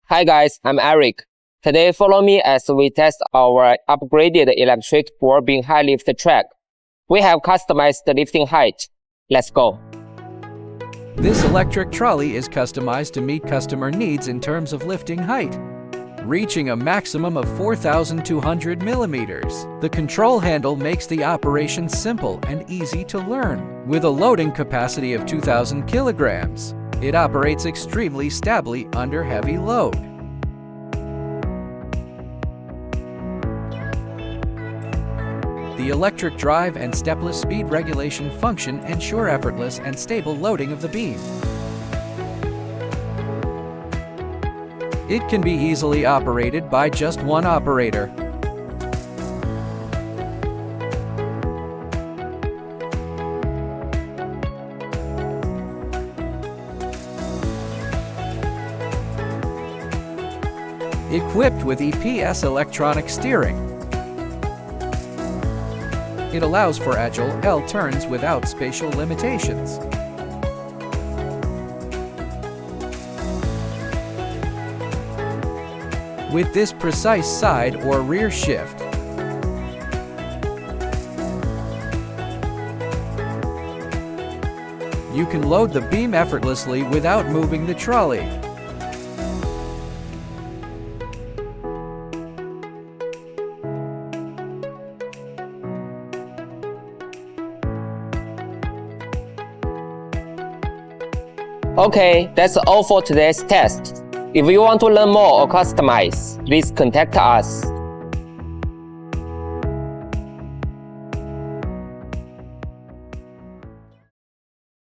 Hi guys, I'm Eric. Today follow me as we test our upgraded electric board beam high lift track. We have customized the lifting height. Let's go. This electric trolley is customized to meet customer needs in terms of lifting height, reaching a maximum of 4,200 millimeters. The control handle makes the operation simple and easy to learn. With a loading capacity of 2,000 kilograms, it operates extremely stably under heavy load. The electric drive and stepless speed regulation function ensure effortless and stable loading of the beam. It can be easily operated by just one operator. Equipped with EPS electronic steering, it allows for agile L turns without spatial limitations. With this precise side or rear shift, you can load the beam effortlessly without moving the trolley. Okay, that's all for today's test. If you want to learn more or customize, please contact us.